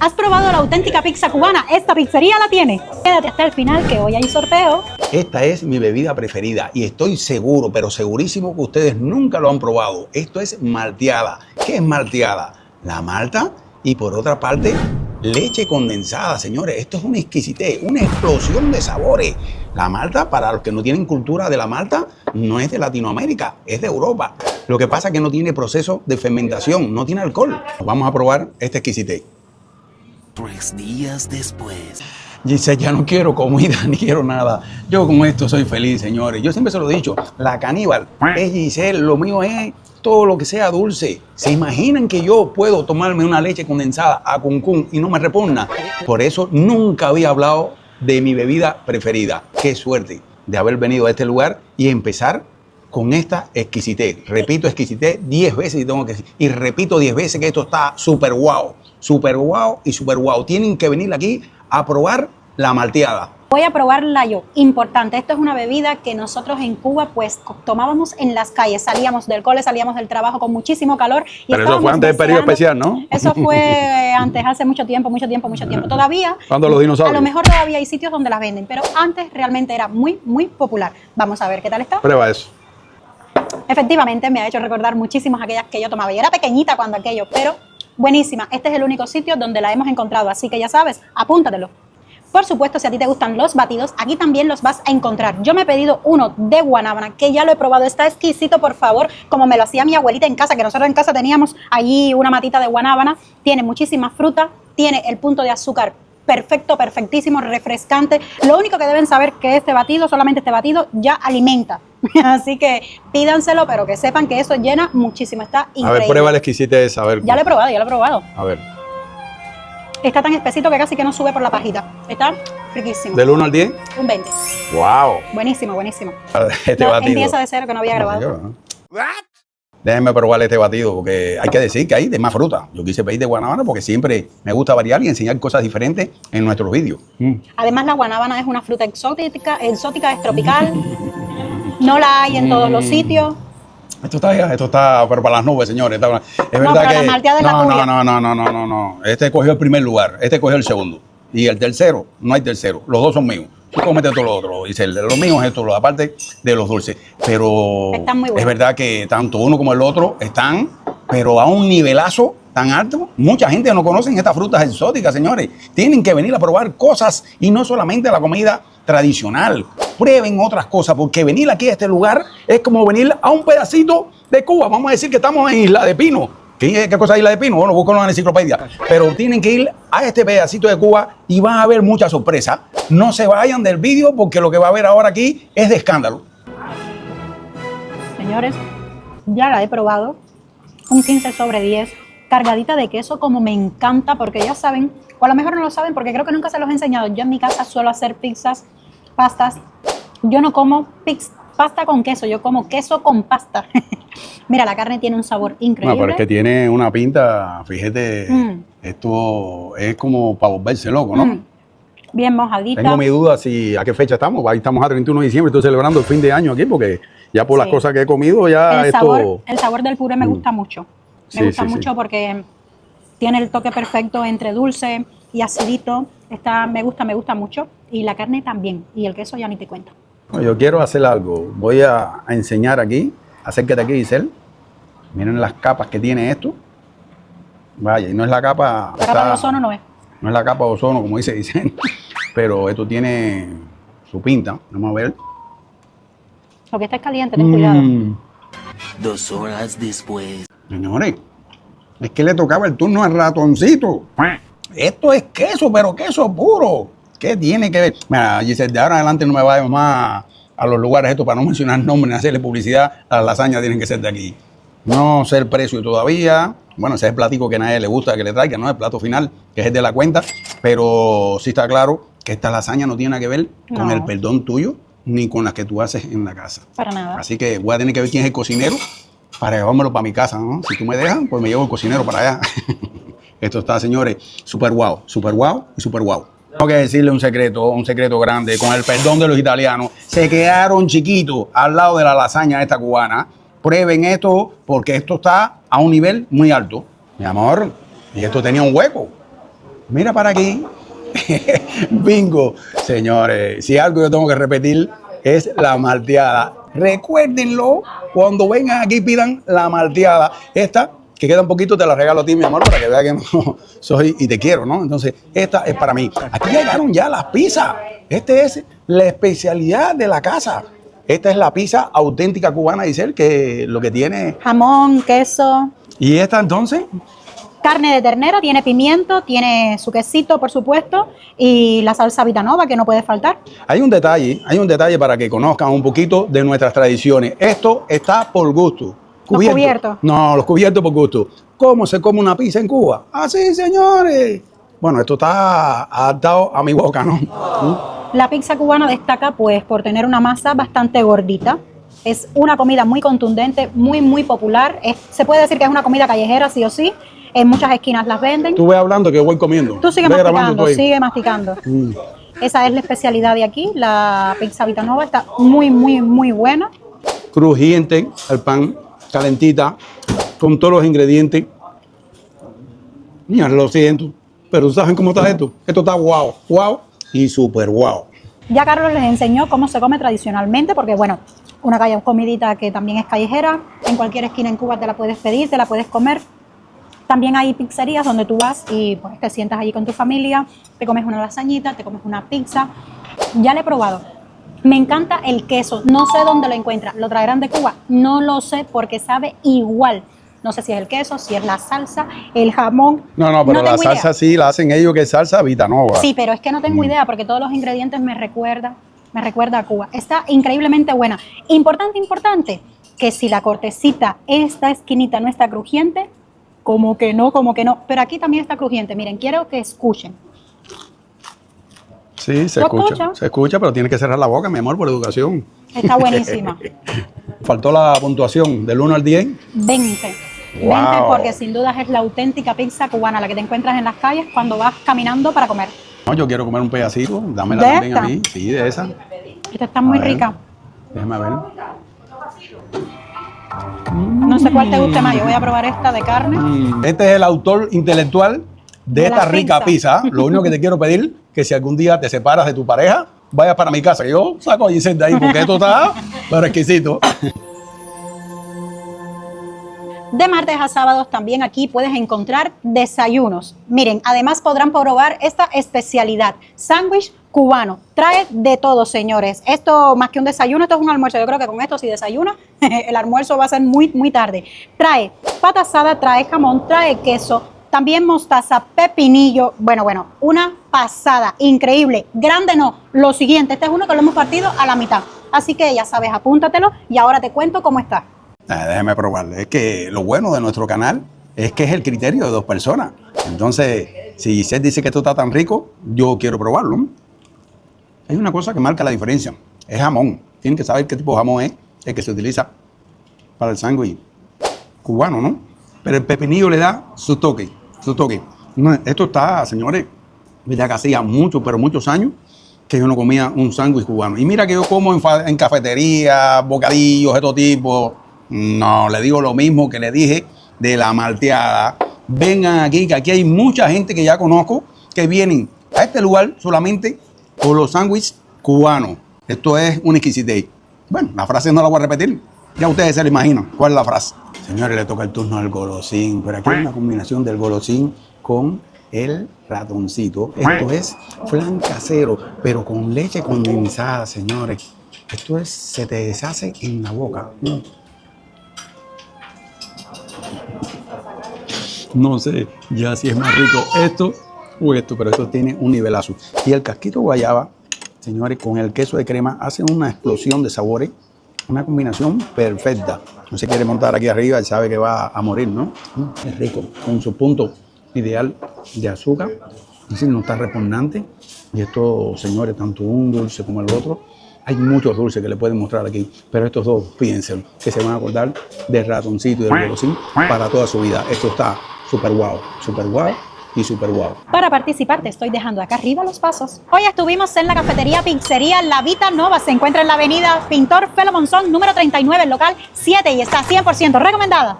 ¿Has probado la auténtica pizza cubana? Esta pizzería la tiene. Quédate hasta el final que hoy hay sorteo. Esta es mi bebida preferida y estoy seguro, pero segurísimo que ustedes nunca lo han probado. Esto es malteada. ¿Qué es malteada? La malta y por otra parte leche condensada, señores. Esto es una exquisitez, una explosión de sabores. La malta, para los que no tienen cultura de la malta, no es de Latinoamérica, es de Europa. Lo que pasa es que no tiene proceso de fermentación, no tiene alcohol. Vamos a probar esta exquisitez. 3 días después. Giselle, ya no quiero comida ni quiero nada. Yo con esto soy feliz, señores. Yo siempre se lo he dicho, la caníbal es Giselle, lo mío es todo lo que sea dulce. ¿Se imaginan que yo puedo tomarme una leche condensada a cuncún y no me repugna? Por eso nunca había hablado de mi bebida preferida. Qué suerte de haber venido a este lugar y empezar con esta exquisitez. Repito, exquisitez 10 veces y tengo que decir. Y repito 10 veces que esto está súper guau. Súper guau y súper guau. Tienen que venir aquí a probar la malteada. Voy a probarla yo. Importante, esto es una bebida que nosotros en Cuba pues tomábamos en las calles. Salíamos del cole, salíamos del trabajo con muchísimo calor. Y pero eso fue antes del periodo especial, ¿no? Eso fue antes, hace mucho tiempo. Todavía, ¿cuándo los dinosaurios? A lo mejor todavía hay sitios donde las venden, pero antes realmente era muy popular. Vamos a ver qué tal está. Prueba eso. Efectivamente, me ha hecho recordar muchísimas aquellas que yo tomaba. Y era pequeñita cuando aquello, pero buenísima. Este es el único sitio donde la hemos encontrado, así que ya sabes, apúntatelo. Por supuesto, si a ti te gustan los batidos, aquí también los vas a encontrar. Yo me he pedido uno de guanábana, que ya lo he probado, está exquisito, por favor, como me lo hacía mi abuelita en casa, que nosotros en casa teníamos allí una matita de guanábana. Tiene muchísima fruta, tiene el punto de azúcar perfecto, perfectísimo, refrescante. Lo único que deben saber que este batido, solamente este batido, ya alimenta. Así que pídanselo, pero que sepan que eso llena muchísimo, está increíble. A ver, prueba la exquisitez, a ver. Ya lo he probado. A ver. Está tan espesito que casi que no sube por la pajita. Está riquísimo. ¿Del 1 al 10? Un 20. ¡Wow! Buenísimo. Este batido. Empieza de cero que no había grabado. Déjenme probar este batido porque hay que decir que hay de más fruta. Yo quise pedir de guanábana porque siempre me gusta variar y enseñar cosas diferentes en nuestros vídeos. Además, la guanábana es una fruta exótica, es tropical. No la hay en todos los sitios. Esto está, pero para las nubes, señores. Es verdad pero que la malteada es la tuya. No. Este cogió el primer lugar, este cogió el segundo. Y el tercero, no hay tercero. Los dos son míos. Tú cómete todo lo otro, dice él. Lo mío es esto, aparte de los dulces. Pero están muy buenos. Es verdad que tanto uno como el otro están, pero a un nivelazo tan alto. Mucha gente no conoce estas frutas exóticas, señores. Tienen que venir a probar cosas y no solamente la comida tradicional. Prueben otras cosas, porque venir aquí a este lugar es como venir a un pedacito de Cuba. Vamos a decir que estamos en Isla de Pino. ¿Qué cosa es Isla de Pino? Bueno, búscalo en la enciclopedia. Pero tienen que ir a este pedacito de Cuba y van a ver muchas sorpresas. No se vayan del vídeo porque lo que va a ver ahora aquí es de escándalo. Señores, ya la he probado. Un 15 sobre 10. Cargadita de queso como me encanta, porque ya saben, o a lo mejor no lo saben porque creo que nunca se los he enseñado. Yo en mi casa suelo hacer pizzas, pastas. Yo no como pasta con queso, yo como queso con pasta. Mira, la carne tiene un sabor increíble. No, pero es que tiene una pinta, fíjate, esto es como para volverse loco, ¿no? Bien mojadita. Tengo mi duda si a qué fecha estamos. Ahí estamos a 31 de diciembre, estoy celebrando el fin de año aquí porque ya por las cosas que he comido ya el sabor del puré me gusta mucho. Me gusta mucho porque tiene el toque perfecto entre dulce y acidito. Me gusta mucho. Y la carne también. Y el queso ya ni te cuento. Yo quiero hacer algo. Voy a enseñar aquí. Acércate aquí, Giselle. Miren las capas que tiene esto. Vaya, y no es la capa... La capa de ozono no es. No es la capa de ozono, como dice Giselle. Pero esto tiene su pinta. Vamos a ver. Lo que está es caliente, ten cuidado. 2 horas después. Señores, es que le tocaba el turno al ratoncito. Esto es queso, pero queso puro. ¿Qué tiene que ver? Mira, Giselle, de ahora en adelante no me vayamos más a los lugares estos para no mencionar nombres ni hacerle publicidad. Las lasañas tienen que ser de aquí. No sé el precio todavía. Bueno, ese es el platico que a nadie le gusta que le traiga, ¿no? El plato final, que es el de la cuenta. Pero sí está claro que esta lasaña no tiene nada que ver con el perdón tuyo ni con las que tú haces en la casa. Para nada. Así que voy a tener que ver quién es el cocinero para llevármelo para mi casa, ¿no? Si tú me dejas, pues me llevo el cocinero para allá. Esto está, señores, súper guau y súper guau. Tengo que decirle un secreto grande, con el perdón de los italianos. Se quedaron chiquitos al lado de la lasaña esta cubana. Prueben esto porque esto está a un nivel muy alto. Mi amor, y esto tenía un hueco. Mira para aquí. Bingo. Señores, si algo yo tengo que repetir es la malteada. Recuérdenlo, cuando vengan aquí pidan la malteada. Esta, que queda un poquito, te la regalo a ti, mi amor, para que veas que no soy y te quiero, ¿no? Entonces, esta es para mí. Aquí llegaron ya las pizzas. Esta es la especialidad de la casa. Esta es la pizza auténtica cubana, Giselle, que lo que tiene... Jamón, queso, ¿Y esta entonces? carne de ternera, tiene pimiento, tiene su quesito, por supuesto, y la salsa Vitanova, que no puede faltar. Hay un detalle para que conozcan un poquito de nuestras tradiciones. Esto está por gusto. Los cubiertos. No, los cubiertos por gusto. ¿Cómo se come una pizza en Cuba? Así, señores. Bueno, esto está adaptado a mi boca, ¿no? La pizza cubana destaca pues por tener una masa bastante gordita. Es una comida muy contundente, muy popular. Se puede decir que es una comida callejera, sí o sí. En muchas esquinas las venden. Tú ve hablando que yo voy comiendo. Tú sigue Ve masticando, grabando tú ahí. sigue masticando. Esa es la especialidad de aquí. La pizza Vitanova está muy buena. Crujiente, el pan, calentita, con todos los ingredientes. Mira, lo siento, pero ¿saben cómo está esto? Esto está guau y súper guau. Ya Carlos les enseñó cómo se come tradicionalmente, porque bueno, una comidita que también es callejera. En cualquier esquina en Cuba te la puedes pedir, te la puedes comer. También hay pizzerías donde tú vas y pues, te sientas allí con tu familia, te comes una lasañita, te comes una pizza. Ya la he probado. Me encanta el queso. No sé dónde lo encuentran. ¿Lo traerán de Cuba? No lo sé porque sabe igual. No sé si es el queso, si es la salsa, el jamón. No, pero la tengo salsa idea. sí la hacen ellos, que es salsa Vitanova. Sí, pero es que no tengo idea porque todos los ingredientes me recuerda a Cuba. Está increíblemente buena. Importante, que si la cortecita, esta esquinita no está crujiente, como que no. Pero aquí también está crujiente. Miren, quiero que escuchen. Sí, se ¿Lo escucha. escucha? Se escucha, pero tiene que cerrar la boca, mi amor, por educación. Está buenísima. Faltó la puntuación del 1 al 10. 20. Wow. 20 porque sin dudas es la auténtica pizza cubana, la que te encuentras en las calles cuando vas caminando para comer. No, yo quiero comer un pedacito, dámela ¿De también esta? a mí. Sí, de esa. Esta está muy A ver. rica. Déjame ver. No sé cuál te guste más. Yo voy a probar esta de carne. Este es el autor intelectual de De esta la rica pizza. Lo único que te quiero pedir que si algún día te separas de tu pareja, vayas para mi casa. Yo saco a Giselle de ahí porque esto está pero exquisito. De martes a sábados también aquí puedes encontrar desayunos. Miren, además podrán probar esta especialidad, sándwich cubano. Trae de todo, señores. Esto más que un desayuno, esto es un almuerzo. Yo creo que con esto si desayunas, el almuerzo va a ser muy tarde. Trae pata asada, trae jamón, trae queso, también mostaza, pepinillo. Bueno, una pasada, increíble. Grande no, lo siguiente, este es uno que lo hemos partido a la mitad. Así que ya sabes, apúntatelo y ahora te cuento cómo está. Déjeme probarle. Es que lo bueno de nuestro canal es que es el criterio de dos personas. Entonces, si Giselle dice que esto está tan rico, yo quiero probarlo, ¿no? Hay una cosa que marca la diferencia. Es jamón. Tienen que saber qué tipo de jamón es el que se utiliza para el sándwich cubano, ¿no? Pero el pepinillo le da su toque. No, esto está, señores, ya que hacía muchos años que yo no comía un sándwich cubano. Y mira que yo como en cafetería, bocadillos, de todo tipo. No, le digo lo mismo que le dije de la malteada. Vengan aquí, que aquí hay mucha gente que ya conozco que vienen a este lugar solamente por los sándwiches cubanos. Esto es una exquisitez. Bueno, la frase no la voy a repetir. Ya ustedes se lo imaginan. ¿Cuál es la frase? Señores, le toca el turno al golosín. Pero aquí hay una combinación del golosín con el ratoncito. Esto es flan casero, pero con leche condensada, señores. Esto es, se te deshace en la boca. No sé ya si es más rico esto o esto, pero esto tiene un nivelazo. Y el casquito guayaba, señores, con el queso de crema, hace una explosión de sabores, una combinación perfecta. No se quiere montar aquí arriba, él sabe que va a morir, ¿no? Es rico, con su punto ideal de azúcar, es decir, no está repugnante. Y esto, señores, tanto un dulce como el otro, hay muchos dulces que le pueden mostrar aquí, pero estos dos, fíjense, que se van a acordar del ratoncito y del golosín para toda su vida. Esto está súper guau y súper guau. Para participar te estoy dejando acá arriba los pasos. Hoy estuvimos en la cafetería Pizzería La Vitanova. Se encuentra en la avenida Pintor Felo Monzón, número 39, el local 7 y está 100% recomendada.